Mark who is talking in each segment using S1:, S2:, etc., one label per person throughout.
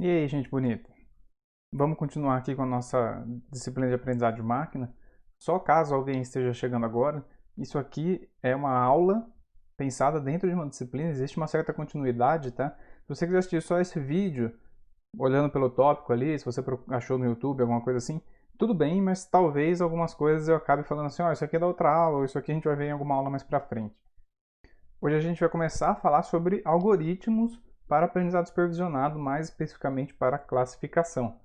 S1: E aí, gente bonita? Vamos continuar aqui com a nossa disciplina de aprendizado de máquina. Só caso alguém esteja chegando agora, isso aqui é uma aula pensada dentro de uma disciplina, existe uma certa continuidade, tá? Se você quiser assistir só esse vídeo, olhando pelo tópico ali, se você achou no YouTube, alguma coisa assim, tudo bem, mas talvez algumas coisas eu acabe falando assim, ó, isso aqui é da outra aula, ou isso aqui a gente vai ver em alguma aula mais pra frente. Hoje a gente vai começar a falar sobre algoritmos para aprendizado supervisionado, mais especificamente para classificação.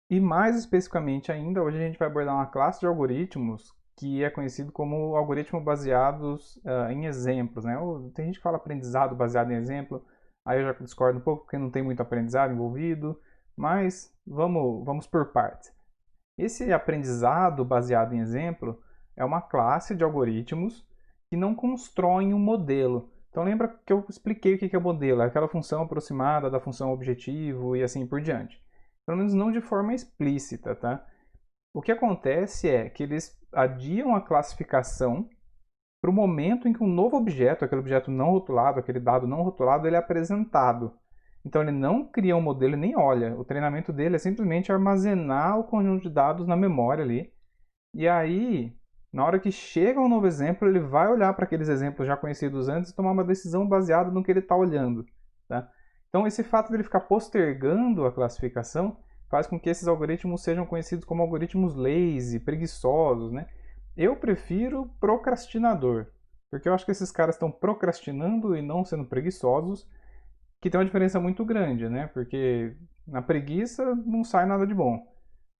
S1: E mais especificamente ainda, hoje a gente vai abordar uma classe de algoritmos que é conhecido como algoritmos baseados em exemplos, né? Tem gente que fala aprendizado baseado em exemplo, aí eu já discordo um pouco porque não tem muito aprendizado envolvido, mas vamos por partes. Esse aprendizado baseado em exemplo é uma classe de algoritmos que não constroem um modelo. Então lembra que eu expliquei o que é modelo, é aquela função aproximada da função objetivo e assim por diante. Pelo menos não de forma explícita, tá? O que acontece é que eles adiam a classificação para o momento em que um novo objeto, aquele objeto não rotulado, aquele dado não rotulado, ele é apresentado. Então ele não cria um modelo e nem olha. O treinamento dele é simplesmente armazenar o conjunto de dados na memória ali. E aí, na hora que chega um novo exemplo, ele vai olhar para aqueles exemplos já conhecidos antes e tomar uma decisão baseada no que ele está olhando. Tá? Então esse fato de ele ficar postergando a classificação faz com que esses algoritmos sejam conhecidos como algoritmos lazy, preguiçosos, né? Eu prefiro procrastinador, porque eu acho que esses caras estão procrastinando e não sendo preguiçosos, que tem uma diferença muito grande, né? Porque na preguiça não sai nada de bom.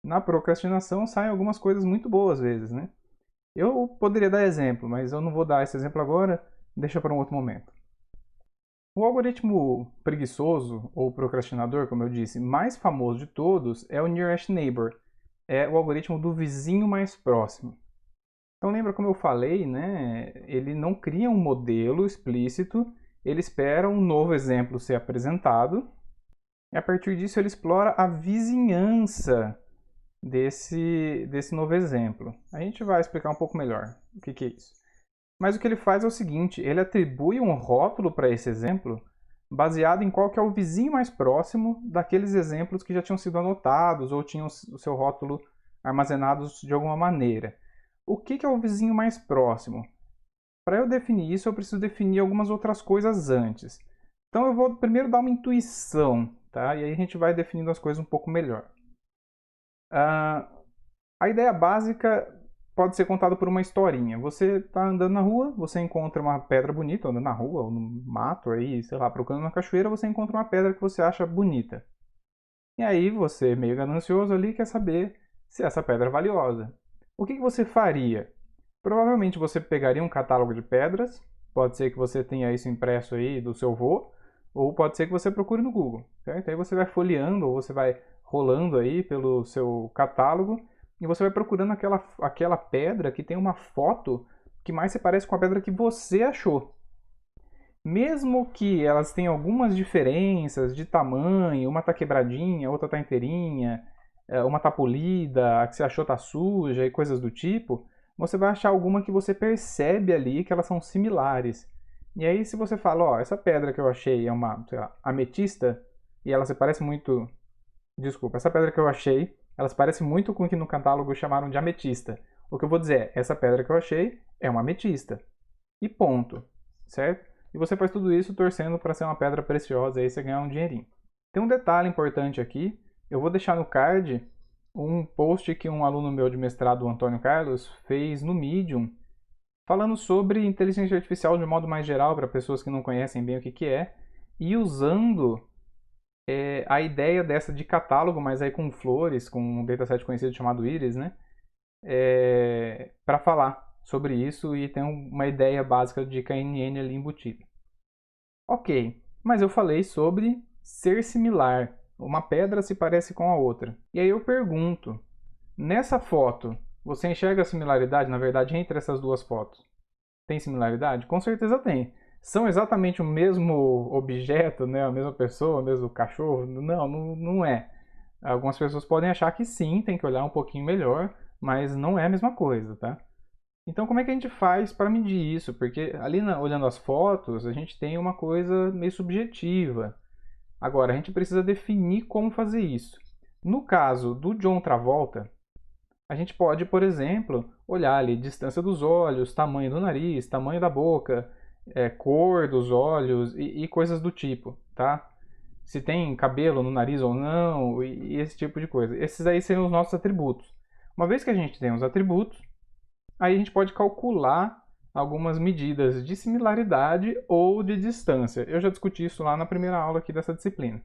S1: Na procrastinação saem algumas coisas muito boas às vezes, né? Eu poderia dar exemplo, mas eu não vou dar esse exemplo agora, deixa para um outro momento. O algoritmo preguiçoso ou procrastinador, como eu disse, mais famoso de todos é o Nearest Neighbor, é o algoritmo do vizinho mais próximo. Então lembra como eu falei, né? Ele não cria um modelo explícito, ele espera um novo exemplo ser apresentado e a partir disso ele explora a vizinhança desse novo exemplo. A gente vai explicar um pouco melhor o que é isso. Mas o que ele faz é o seguinte, ele atribui um rótulo para esse exemplo baseado em qual que é o vizinho mais próximo daqueles exemplos que já tinham sido anotados ou tinham o seu rótulo armazenados de alguma maneira. O que é o vizinho mais próximo? Para eu definir isso, eu preciso definir algumas outras coisas antes. Então eu vou primeiro dar uma intuição, tá? E aí a gente vai definindo as coisas um pouco melhor. A ideia básica pode ser contada por uma historinha. Você está andando na rua, você encontra uma pedra bonita, andando na rua ou no mato aí, sei lá, procurando uma cachoeira, você encontra uma pedra que você acha bonita. E aí você, meio ganancioso ali, quer saber se essa pedra é valiosa. O que você faria? Provavelmente você pegaria um catálogo de pedras, pode ser que você tenha isso impresso aí do seu avô, ou pode ser que você procure no Google, certo? Aí você vai folheando ou você vai rolando aí pelo seu catálogo e você vai procurando aquela pedra que tem uma foto que mais se parece com a pedra que você achou. Mesmo que elas tenham algumas diferenças de tamanho, uma tá quebradinha, outra tá inteirinha, uma tá polida, a que você achou tá suja e coisas do tipo, você vai achar alguma que você percebe ali que elas são similares. E aí se você fala, ó, essa pedra que eu achei é uma, sei lá, ametista, e ela se parece muito... Desculpa, essa pedra que eu achei, ela se parece muito com o que no catálogo chamaram de ametista. O que eu vou dizer é, essa pedra que eu achei é uma ametista. E ponto, certo? E você faz tudo isso torcendo para ser uma pedra preciosa e aí você ganhar um dinheirinho. Tem um detalhe importante aqui, eu vou deixar no card um post que um aluno meu de mestrado, o Antônio Carlos, fez no Medium, falando sobre inteligência artificial de modo mais geral, para pessoas que não conhecem bem o que é, e usando a ideia dessa de catálogo, mas aí com flores, com um dataset conhecido chamado Iris, né? Para falar sobre isso e tem uma ideia básica de KNN ali embutida. Ok, mas eu falei sobre ser similar. Uma pedra se parece com a outra. E aí eu pergunto, nessa foto, você enxerga a similaridade, na verdade, entre essas duas fotos? Tem similaridade? Com certeza tem. São exatamente o mesmo objeto, né? A mesma pessoa, o mesmo cachorro? Não, não é. Algumas pessoas podem achar que sim, tem que olhar um pouquinho melhor, mas não é a mesma coisa, tá? Então, como é que a gente faz para medir isso? Porque ali olhando as fotos, a gente tem uma coisa meio subjetiva. Agora, a gente precisa definir como fazer isso. No caso do John Travolta, a gente pode, por exemplo, olhar ali distância dos olhos, tamanho do nariz, tamanho da boca, cor dos olhos e coisas do tipo, tá? Se tem cabelo no nariz ou não, e esse tipo de coisa. Esses aí seriam os nossos atributos. Uma vez que a gente tem os atributos, aí a gente pode calcular algumas medidas de similaridade ou de distância. Eu já discuti isso lá na primeira aula aqui dessa disciplina.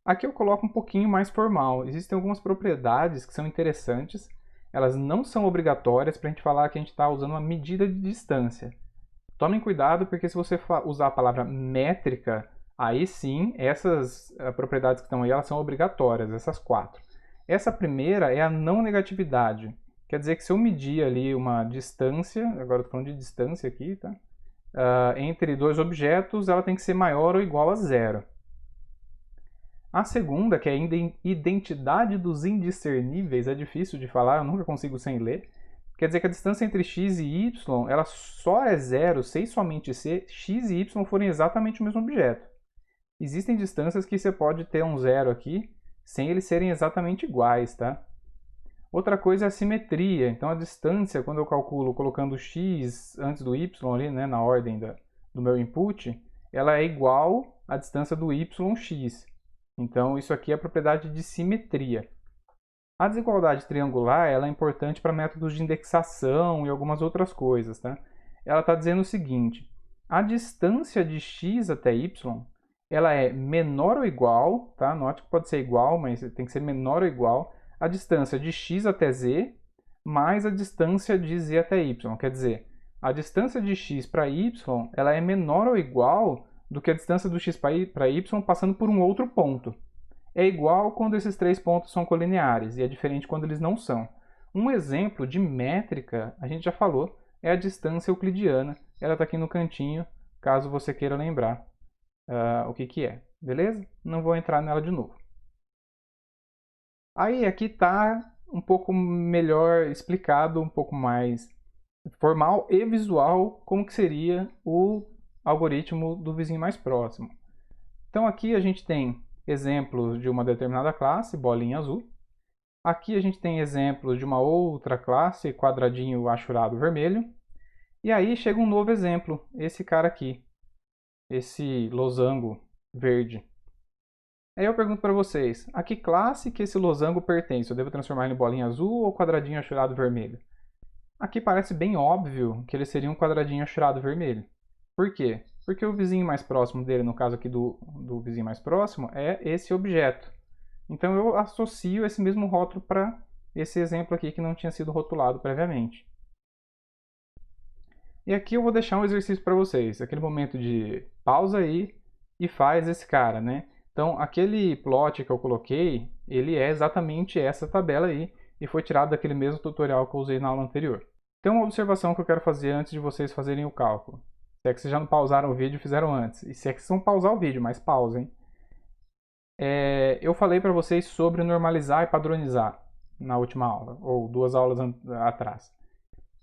S1: Aqui eu coloco um pouquinho mais formal. Existem algumas propriedades que são interessantes. Elas não são obrigatórias para a gente falar que a gente está usando uma medida de distância. Tomem cuidado, porque se você usar a palavra métrica, aí sim, essas propriedades que estão aí, elas são obrigatórias, essas 4. Essa primeira é a não negatividade. Quer dizer que se eu medir ali uma distância, agora eu estou falando de distância aqui, tá? Entre dois objetos, ela tem que ser maior ou igual a 0. A segunda, que é a identidade dos indiscerníveis, é difícil de falar, eu nunca consigo sem ler. Quer dizer que a distância entre x e y, ela só é 0 se somente se x e y forem exatamente o mesmo objeto. Existem distâncias que você pode ter um 0 aqui, sem eles serem exatamente iguais, tá? Outra coisa é a simetria. Então a distância, quando eu calculo colocando x antes do y ali, né, na ordem do meu input, ela é igual à distância do yx. Então isso aqui é a propriedade de simetria. A desigualdade triangular ela é importante para métodos de indexação e algumas outras coisas. Tá? Ela está dizendo o seguinte, a distância de x até y ela é menor ou igual, tá? Note que pode ser igual, mas tem que ser menor ou igual, a distância de x até z mais a distância de z até y. Quer dizer, a distância de x para y ela é menor ou igual do que a distância do x para y passando por um outro ponto. É igual quando esses 3 pontos são colineares, e é diferente quando eles não são. Um exemplo de métrica, a gente já falou, é a distância euclidiana. Ela está aqui no cantinho, caso você queira lembrar o que é. Beleza? Não vou entrar nela de novo. Aí aqui está um pouco melhor explicado, um pouco mais formal e visual, como que seria o algoritmo do vizinho mais próximo. Então aqui a gente tem exemplos de uma determinada classe, bolinha azul. Aqui a gente tem exemplos de uma outra classe, quadradinho achurado vermelho. E aí chega um novo exemplo, esse cara aqui, esse losango verde. Aí eu pergunto para vocês, a que classe que esse losango pertence? Eu devo transformar ele em bolinha azul ou quadradinho achurado vermelho? Aqui parece bem óbvio que ele seria um quadradinho achurado vermelho. Por quê? Porque o vizinho mais próximo dele, no caso aqui do vizinho mais próximo, é esse objeto. Então eu associo esse mesmo rótulo para esse exemplo aqui que não tinha sido rotulado previamente. E aqui eu vou deixar um exercício para vocês, aquele momento de pausa aí e faz esse cara, né? Então aquele plot que eu coloquei, ele é exatamente essa tabela aí e foi tirado daquele mesmo tutorial que eu usei na aula anterior. Tem uma observação que eu quero fazer antes de vocês fazerem o cálculo. Se é que vocês já não pausaram o vídeo e fizeram antes. E se é que vocês vão pausar o vídeo, mas pausem. Eu falei para vocês sobre normalizar e padronizar na última aula, ou 2 aulas atrás.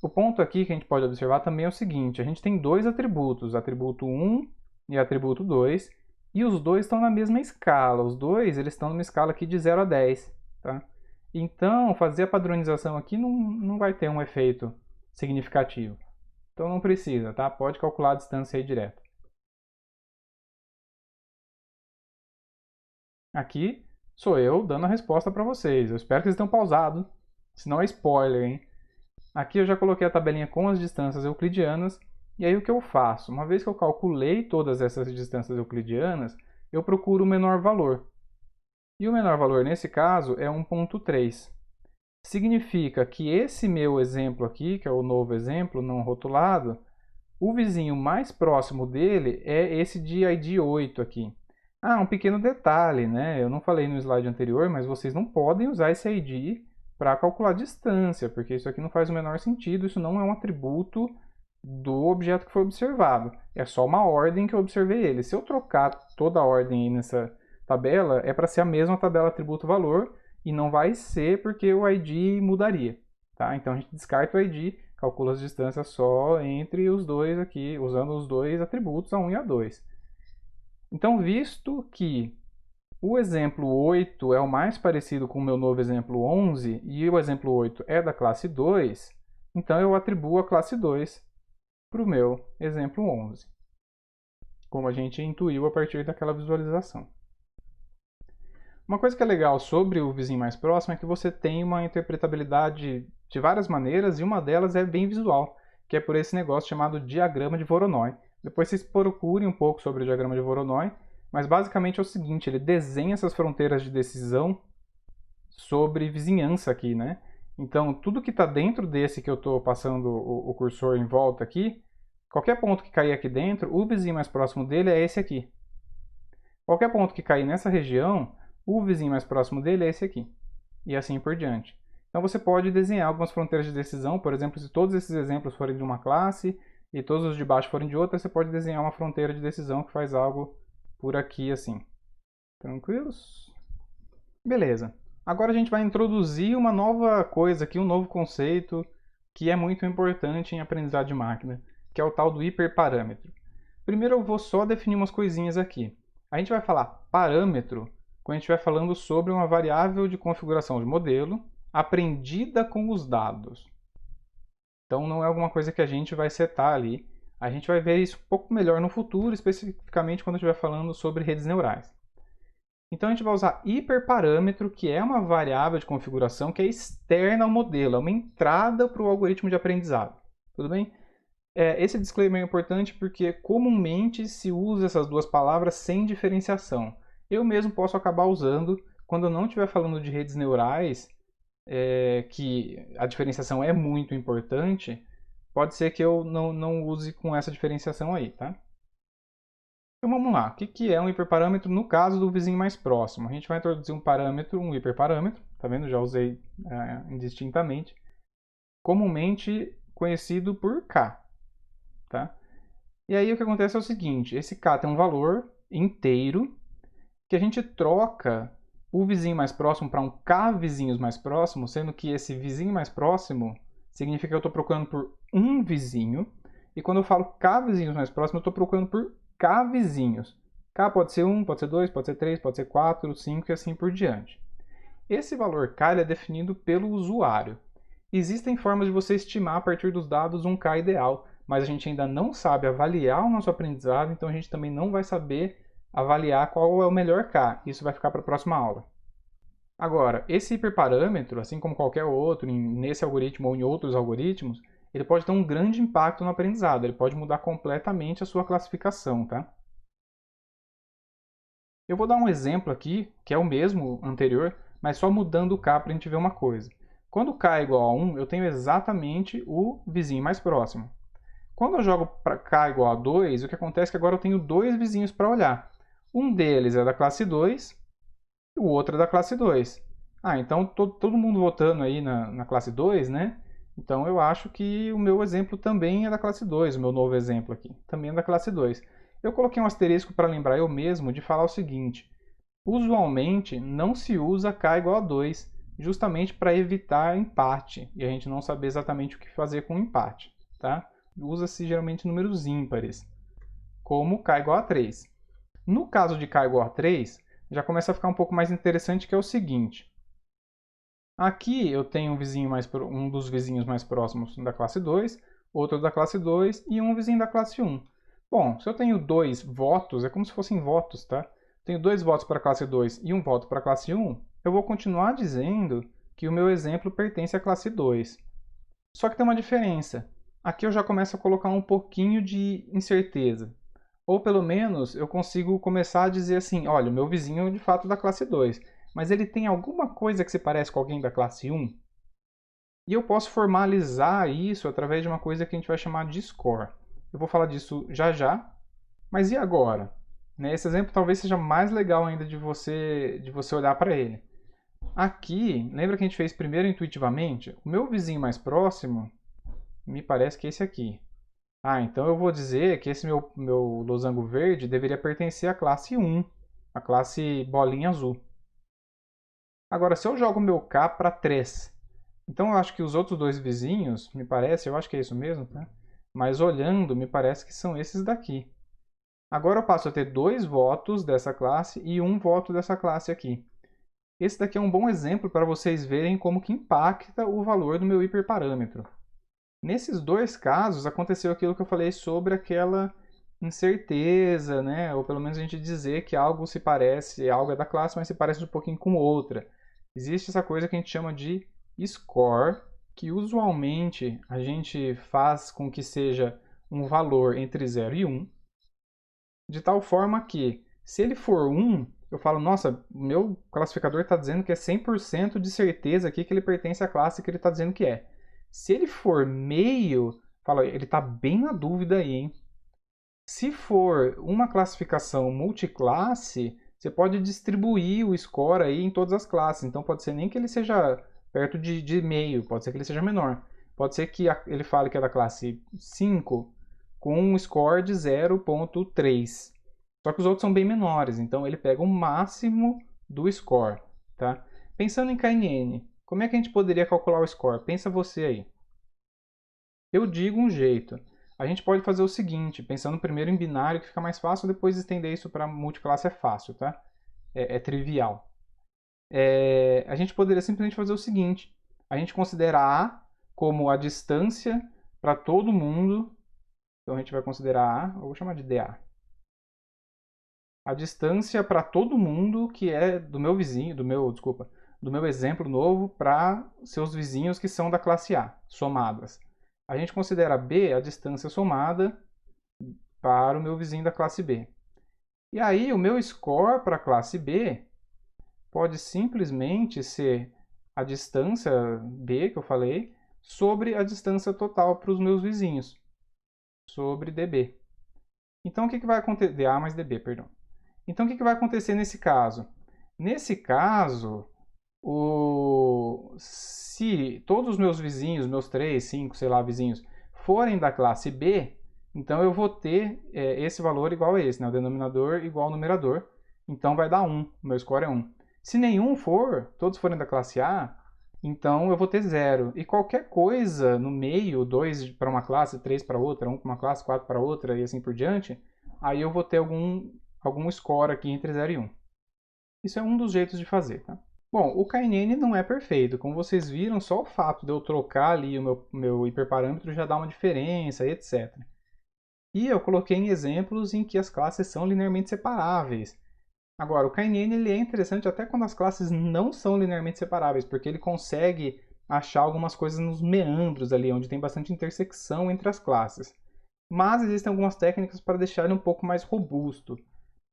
S1: O ponto aqui que a gente pode observar também é o seguinte, a gente tem 2 atributos, atributo 1 e atributo 2, e os dois estão na mesma escala. Os dois eles estão numa escala aqui de 0 a 10. Tá? Então, fazer a padronização aqui não vai ter um efeito significativo. Então não precisa, tá? Pode calcular a distância aí direto. Aqui sou eu dando a resposta para vocês. Eu espero que vocês tenham pausado, senão é spoiler, hein? Aqui eu já coloquei a tabelinha com as distâncias euclidianas. E aí o que eu faço? Uma vez que eu calculei todas essas distâncias euclidianas, eu procuro o menor valor. E o menor valor nesse caso é 1.3. Significa que esse meu exemplo aqui, que é o novo exemplo não rotulado, o vizinho mais próximo dele é esse de ID 8 aqui. Um pequeno detalhe, né? Eu não falei no slide anterior, mas vocês não podem usar esse ID para calcular distância, porque isso aqui não faz o menor sentido, isso não é um atributo do objeto que foi observado. É só uma ordem que eu observei ele. Se eu trocar toda a ordem aí nessa tabela, é para ser a mesma tabela atributo-valor, e não vai ser porque o ID mudaria. Tá? Então a gente descarta o ID, calcula as distâncias só entre os dois aqui, usando os dois atributos, A1 e A2. Então, visto que O exemplo 8 é o mais parecido com o meu novo exemplo 11, e o exemplo 8 é da classe 2, então eu atribuo a classe 2 para o meu exemplo 11, como a gente intuiu a partir daquela visualização. Uma coisa que é legal sobre o vizinho mais próximo é que você tem uma interpretabilidade de várias maneiras, e uma delas é bem visual, que é por esse negócio chamado diagrama de Voronoi. Depois vocês procurem um pouco sobre o diagrama de Voronoi, mas basicamente é o seguinte, ele desenha essas fronteiras de decisão sobre vizinhança aqui, né? Então, tudo que está dentro desse que eu estou passando o cursor em volta aqui, qualquer ponto que cair aqui dentro, o vizinho mais próximo dele é esse aqui. Qualquer ponto que cair nessa região, o vizinho mais próximo dele é esse aqui. E assim por diante. Então você pode desenhar algumas fronteiras de decisão, por exemplo, se todos esses exemplos forem de uma classe e todos os de baixo forem de outra, você pode desenhar uma fronteira de decisão que faz algo por aqui assim. Tranquilos? Beleza. Agora a gente vai introduzir uma nova coisa aqui, um novo conceito que é muito importante em aprendizado de máquina, que é o tal do hiperparâmetro. Primeiro eu vou só definir umas coisinhas aqui. A gente vai falar parâmetro quando a gente estiver falando sobre uma variável de configuração de modelo aprendida com os dados. Então não é alguma coisa que a gente vai setar ali. A gente vai ver isso um pouco melhor no futuro, especificamente quando estiver falando sobre redes neurais. Então a gente vai usar hiperparâmetro, que é uma variável de configuração que é externa ao modelo, é uma entrada para o algoritmo de aprendizado. Tudo bem? Esse disclaimer é importante porque comumente se usa essas duas palavras sem diferenciação. Eu mesmo posso acabar usando quando eu não estiver falando de redes neurais, que a diferenciação é muito importante, pode ser que eu não use com essa diferenciação aí, tá? Então vamos lá, o que é um hiperparâmetro no caso do vizinho mais próximo? A gente vai introduzir um parâmetro, um hiperparâmetro, tá vendo? Já usei indistintamente, comumente conhecido por k, tá? E aí o que acontece é o seguinte, esse k tem um valor inteiro que a gente troca o vizinho mais próximo para um k vizinhos mais próximos, sendo que esse vizinho mais próximo significa que eu estou procurando por um vizinho, e quando eu falo k vizinhos mais próximos, eu estou procurando por k vizinhos. K pode ser 1, pode ser 2, pode ser 3, pode ser 4, 5 e assim por diante. Esse valor k é definido pelo usuário. Existem formas de você estimar a partir dos dados um k ideal, mas a gente ainda não sabe avaliar o nosso aprendizado, então a gente também não vai saber avaliar qual é o melhor k. Isso vai ficar para a próxima aula. Agora, esse hiperparâmetro, assim como qualquer outro, nesse algoritmo ou em outros algoritmos, ele pode ter um grande impacto no aprendizado, ele pode mudar completamente a sua classificação, tá? Eu vou dar um exemplo aqui, que é o mesmo anterior, mas só mudando o k para a gente ver uma coisa. Quando k é igual a 1, eu tenho exatamente o vizinho mais próximo. Quando eu jogo para k igual a 2, o que acontece é que agora eu tenho dois vizinhos para olhar. Um deles é da classe 2 e o outro é da classe 2. Então todo mundo votando aí na classe 2, né? Então eu acho que o meu exemplo também é da classe 2, o meu novo exemplo aqui, também é da classe 2. Eu coloquei um asterisco para lembrar eu mesmo de falar o seguinte, usualmente não se usa k igual a 2, justamente para evitar empate, e a gente não saber exatamente o que fazer com empate, tá? Usa-se geralmente números ímpares, como k igual a 3. No caso de k igual a 3, já começa a ficar um pouco mais interessante, que é o seguinte. Aqui eu tenho um dos vizinhos mais próximos da classe 2, outro da classe 2 e um vizinho da classe 1. Bom, se eu tenho dois votos, é como se fossem votos, tá? Tenho dois votos para a classe 2 e um voto para a classe 1, eu vou continuar dizendo que o meu exemplo pertence à classe 2. Só que tem uma diferença. Aqui eu já começo a colocar um pouquinho de incerteza. Ou pelo menos eu consigo começar a dizer assim, olha, o meu vizinho é de fato da classe 2, mas ele tem alguma coisa que se parece com alguém da classe 1? E eu posso formalizar isso através de uma coisa que a gente vai chamar de score. Eu vou falar disso já já, mas e agora? Esse exemplo talvez seja mais legal ainda de você olhar para ele. Aqui, lembra que a gente fez primeiro intuitivamente? O meu vizinho mais próximo me parece que é esse aqui. Então eu vou dizer que esse meu losango verde deveria pertencer à classe 1, a classe bolinha azul. Agora, se eu jogo o meu K para 3, então eu acho que os outros dois vizinhos, me parece, eu acho que é isso mesmo, tá? Mas olhando, me parece que são esses daqui. Agora eu passo a ter 2 votos dessa classe e 1 voto dessa classe aqui. Esse daqui é um bom exemplo para vocês verem como que impacta o valor do meu hiperparâmetro. Nesses 2 casos, aconteceu aquilo que eu falei sobre aquela incerteza, né? Ou pelo menos a gente dizer que algo se parece, algo é da classe, mas se parece um pouquinho com outra. Existe essa coisa que a gente chama de score, que usualmente a gente faz com que seja um valor entre 0 e 1, de tal forma que, se ele for 1, eu falo, nossa, meu classificador está dizendo que é 100% de certeza aqui que ele pertence à classe que ele está dizendo que é. Se ele for meio, fala, ele está bem na dúvida aí, hein? Se for uma classificação multiclasse, você pode distribuir o score aí em todas as classes. Então pode ser nem que ele seja perto de meio, pode ser que ele seja menor. Pode ser que ele fale que é da classe 5 com um score de 0.3. Só que os outros são bem menores, então ele pega o máximo do score. Tá? Pensando em KNN, como é que a gente poderia calcular o score? Pensa você aí. Eu digo um jeito. A gente pode fazer o seguinte, pensando primeiro em binário, que fica mais fácil, depois estender isso para multiclasse é fácil, tá? É trivial. A gente poderia simplesmente fazer o seguinte, a gente considera A como a distância para todo mundo, então a gente vai considerar A, eu vou chamar de dA. A distância para todo mundo que é do meu vizinho, do meu exemplo novo para seus vizinhos que são da classe A, somadas. A gente considera B a distância somada para o meu vizinho da classe B. E aí o meu score para a classe B pode simplesmente ser a distância B que eu falei sobre a distância total para os meus vizinhos, sobre dB. Então o que vai acontecer? dA mais dB, perdão. Então o que vai acontecer nesse caso? Nesse caso, se todos os meus vizinhos, meus 3, 5, sei lá, vizinhos, forem da classe B, então eu vou ter esse valor igual a esse, né? O denominador igual ao numerador. Então vai dar 1, o meu score é 1. Se nenhum for, todos forem da classe A, então eu vou ter 0. E qualquer coisa no meio, 2 para uma classe, 3 para outra, 1 para uma classe, 4 para outra e assim por diante, aí eu vou ter algum score aqui entre 0 e 1. Isso é um dos jeitos de fazer, tá? Bom, o KNN não é perfeito. Como vocês viram, só o fato de eu trocar ali o meu hiperparâmetro já dá uma diferença e etc. E eu coloquei em exemplos em que as classes são linearmente separáveis. Agora, o KNN ele é interessante até quando as classes não são linearmente separáveis, porque ele consegue achar algumas coisas nos meandros ali, onde tem bastante intersecção entre as classes. Mas existem algumas técnicas para deixar ele um pouco mais robusto.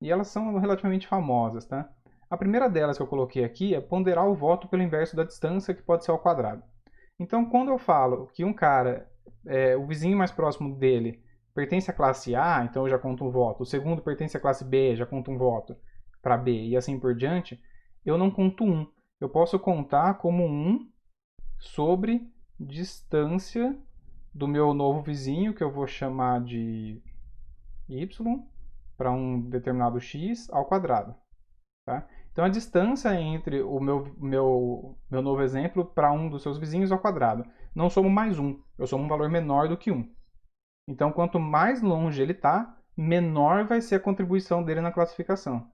S1: E elas são relativamente famosas, tá? A primeira delas que eu coloquei aqui é ponderar o voto pelo inverso da distância, que pode ser ao quadrado. Então, quando eu falo que um cara, o vizinho mais próximo dele, pertence à classe A, então eu já conto um voto. O segundo pertence à classe B, já conto um voto para B, e assim por diante, eu não conto 1. Eu posso contar como 1 sobre distância do meu novo vizinho, que eu vou chamar de y, para um determinado x ao quadrado. Tá? Então a distância entre o meu novo exemplo para um dos seus vizinhos ao quadrado. Não somo mais 1, eu somo um valor menor do que 1. Então quanto mais longe ele está, menor vai ser a contribuição dele na classificação.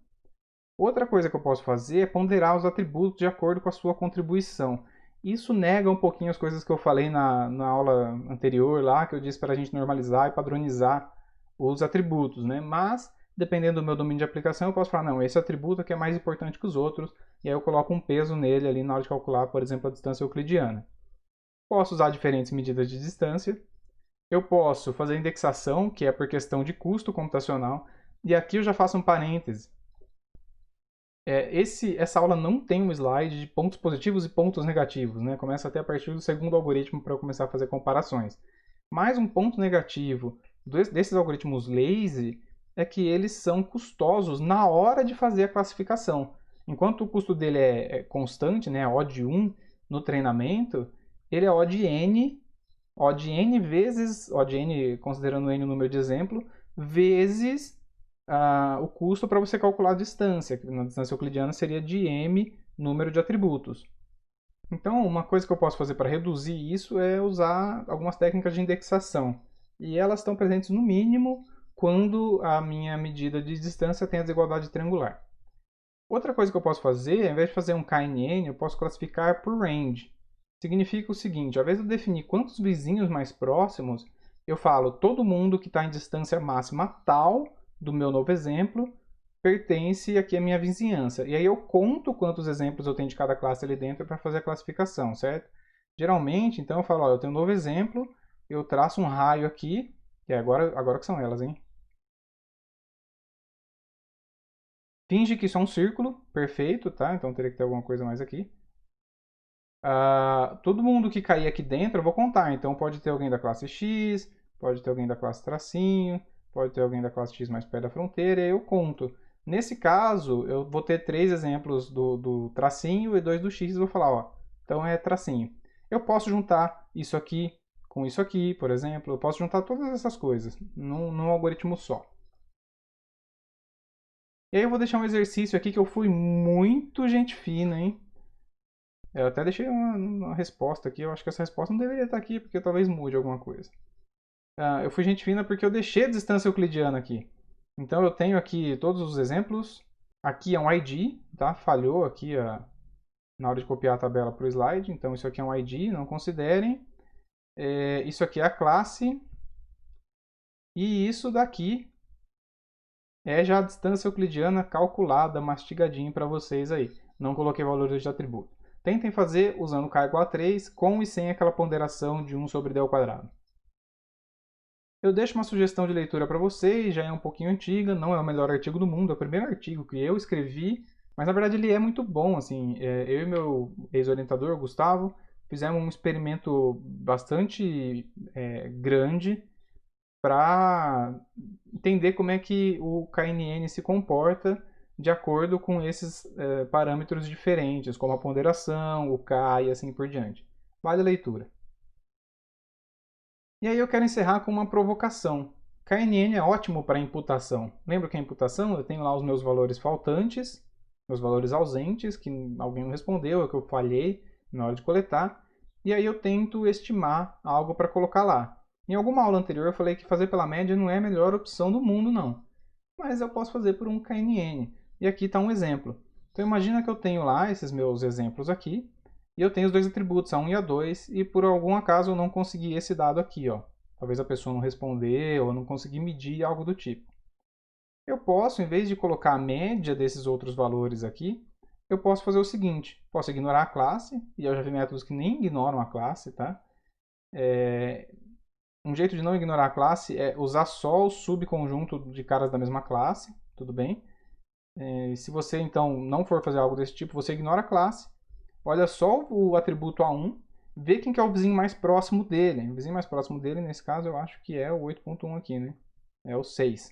S1: Outra coisa que eu posso fazer é ponderar os atributos de acordo com a sua contribuição. Isso nega um pouquinho as coisas que eu falei na aula anterior lá, que eu disse para a gente normalizar e padronizar os atributos, né? Mas, dependendo do meu domínio de aplicação, eu posso falar, não, esse atributo aqui é mais importante que os outros, e aí eu coloco um peso nele ali na hora de calcular, por exemplo, a distância euclidiana. Posso usar diferentes medidas de distância. Eu posso fazer indexação, que é por questão de custo computacional, e aqui eu já faço um parêntese. Essa aula não tem um slide de pontos positivos e pontos negativos, né? Começa até a partir do segundo algoritmo para eu começar a fazer comparações. Mas um ponto negativo desses algoritmos lazy é que eles são custosos na hora de fazer a classificação. Enquanto o custo dele é constante, né, O de 1 no treinamento, ele é O de n vezes, O de n considerando n o número de exemplo, vezes o custo para você calcular a distância, que na distância euclidiana seria de m número de atributos. Então, uma coisa que eu posso fazer para reduzir isso é usar algumas técnicas de indexação. E elas estão presentes no mínimo quando a minha medida de distância tem a desigualdade triangular. Outra coisa que eu posso fazer, ao invés de fazer um KNN, eu posso classificar por range. Significa o seguinte, ao invés de eu definir quantos vizinhos mais próximos, eu falo todo mundo que está em distância máxima tal do meu novo exemplo pertence aqui à minha vizinhança. E aí eu conto quantos exemplos eu tenho de cada classe ali dentro para fazer a classificação, certo? Geralmente, então eu falo, ó, eu tenho um novo exemplo, eu traço um raio aqui, que é agora que são elas, hein? Finge que isso é um círculo, perfeito, tá? Então teria que ter alguma coisa mais aqui. Todo mundo que cair aqui dentro eu vou contar. Então pode ter alguém da classe X, pode ter alguém da classe tracinho, pode ter alguém da classe X mais perto da fronteira, e aí eu conto. Nesse caso, eu vou ter 3 exemplos do tracinho e 2 do X, e vou falar, ó, então é tracinho. Eu posso juntar isso aqui com isso aqui, por exemplo. Eu posso juntar todas essas coisas num algoritmo só. E aí eu vou deixar um exercício aqui que eu fui muito gente fina, hein? Eu até deixei uma resposta aqui. Eu acho que essa resposta não deveria estar aqui, porque talvez mude alguma coisa. Eu fui gente fina porque eu deixei a distância euclidiana aqui. Então eu tenho aqui todos os exemplos. Aqui é um ID, tá? Falhou aqui na hora de copiar a tabela para o slide. Então isso aqui é um ID, não considerem. Isso aqui é a classe. E isso daqui é já a distância euclidiana calculada, mastigadinho para vocês aí. Não coloquei valores de atributo. Tentem fazer usando k igual a 3, com e sem aquela ponderação de 1 sobre d ao quadrado. Eu deixo uma sugestão de leitura para vocês, já é um pouquinho antiga, não é o melhor artigo do mundo, é o primeiro artigo que eu escrevi, mas na verdade ele é muito bom. Assim, eu e meu ex-orientador, Gustavo, fizemos um experimento bastante grande para entender como é que o KNN se comporta de acordo com esses parâmetros diferentes, como a ponderação, o K e assim por diante. Vale a leitura. E aí eu quero encerrar com uma provocação. KNN é ótimo para imputação. Lembra que a imputação? Eu tenho lá os meus valores faltantes, meus valores ausentes, que alguém não respondeu, é que eu falhei na hora de coletar, e aí eu tento estimar algo para colocar lá. Em alguma aula anterior eu falei que fazer pela média não é a melhor opção do mundo, não. Mas eu posso fazer por um KNN. E aqui está um exemplo. Então imagina que eu tenho lá esses meus exemplos aqui, e eu tenho os dois atributos, a 1 e a 2, e por algum acaso eu não consegui esse dado aqui, ó. Talvez a pessoa não respondeu, ou não consegui medir algo do tipo. Eu posso, em vez de colocar a média desses outros valores aqui, eu posso fazer o seguinte, posso ignorar a classe, e eu já vi métodos que nem ignoram a classe, tá? Um jeito de não ignorar a classe é usar só o subconjunto de caras da mesma classe, tudo bem? Se você então não for fazer algo desse tipo, você ignora a classe, olha só o atributo A1, vê quem que é o vizinho mais próximo dele. O vizinho mais próximo dele, nesse caso, eu acho que é o 8.1 aqui, né? É o 6.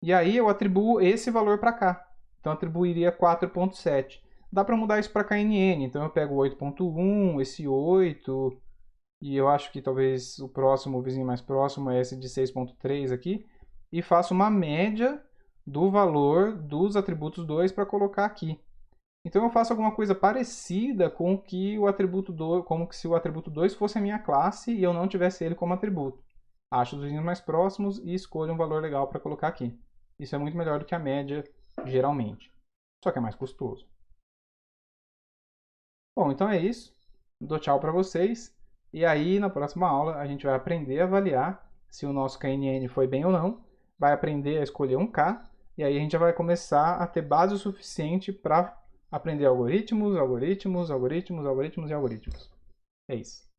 S1: E aí eu atribuo esse valor para cá. Então eu atribuiria 4.7. Dá para mudar isso para KNN. Então eu pego o 8.1, esse 8, e eu acho que talvez o próximo, o vizinho mais próximo é esse de 6.3 aqui, e faço uma média do valor dos atributos 2 para colocar aqui. Então eu faço alguma coisa parecida com que o atributo 2, como se o atributo 2 fosse a minha classe e eu não tivesse ele como atributo. Acho os vizinhos mais próximos e escolho um valor legal para colocar aqui. Isso é muito melhor do que a média, geralmente. Só que é mais custoso. Bom, então é isso. Dou tchau para vocês. E aí, na próxima aula, a gente vai aprender a avaliar se o nosso KNN foi bem ou não. Vai aprender a escolher um K. E aí a gente já vai começar a ter base o suficiente para aprender algoritmos, algoritmos, algoritmos, algoritmos e algoritmos. É isso.